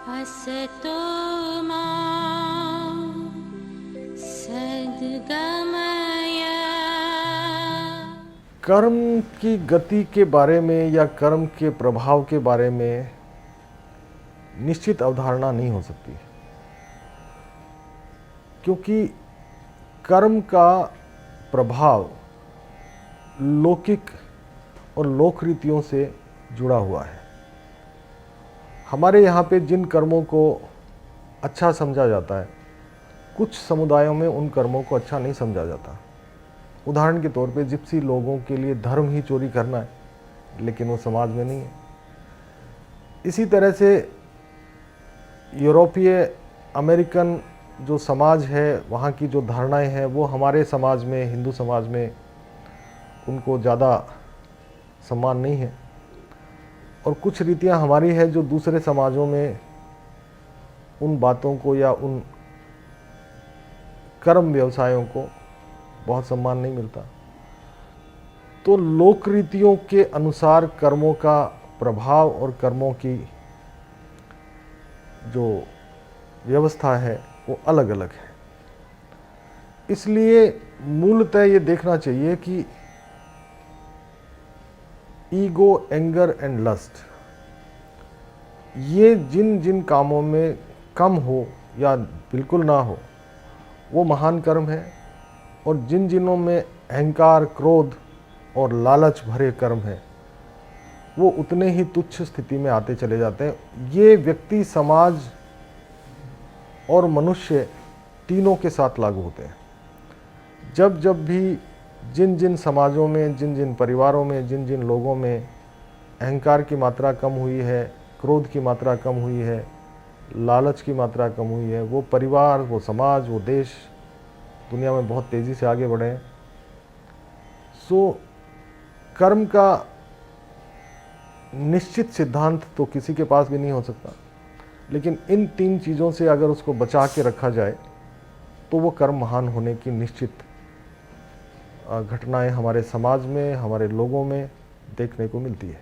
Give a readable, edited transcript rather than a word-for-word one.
असतो मा सद्गमय। कर्म की गति के बारे में या कर्म के प्रभाव के बारे में निश्चित अवधारणा नहीं हो सकती, क्योंकि कर्म का प्रभाव लौकिक और लोक रीतियों से जुड़ा हुआ है। हमारे यहाँ पे जिन कर्मों को अच्छा समझा जाता है, कुछ समुदायों में उन कर्मों को अच्छा नहीं समझा जाता। उदाहरण के तौर पे जिप्सी लोगों के लिए धर्म ही चोरी करना है, लेकिन वो समाज में नहीं है। इसी तरह से यूरोपीय अमेरिकन जो समाज है, वहाँ की जो धारणाएं हैं, वो हमारे समाज में, हिंदू समाज में उनको ज़्यादा सम्मान नहीं है। और कुछ रीतियाँ हमारी है जो दूसरे समाजों में उन बातों को या उन कर्म व्यवसायों को बहुत सम्मान नहीं मिलता। तो लोक रीतियों के अनुसार कर्मों का प्रभाव और कर्मों की जो व्यवस्था है वो अलग अलग है। इसलिए मूलतः ये देखना चाहिए कि ईगो, एंगर एंड लस्ट, ये जिन जिन कामों में कम हो या बिल्कुल ना हो वो महान कर्म है, और जिन जिनों में अहंकार, क्रोध और लालच भरे कर्म हैं वो उतने ही तुच्छ स्थिति में आते चले जाते हैं। ये व्यक्ति, समाज और मनुष्य तीनों के साथ लागू होते हैं। जब जब भी जिन जिन समाजों में, जिन जिन परिवारों में, जिन जिन लोगों में अहंकार की मात्रा कम हुई है, क्रोध की मात्रा कम हुई है, लालच की मात्रा कम हुई है, वो परिवार, वो समाज, वो देश दुनिया में बहुत तेज़ी से आगे बढ़े हैं। सो कर्म का निश्चित सिद्धांत तो किसी के पास भी नहीं हो सकता, लेकिन इन तीन चीज़ों से अगर उसको बचा के रखा जाए तो वो कर्म महान होने की निश्चित घटनाएं हमारे समाज में, हमारे लोगों में देखने को मिलती है।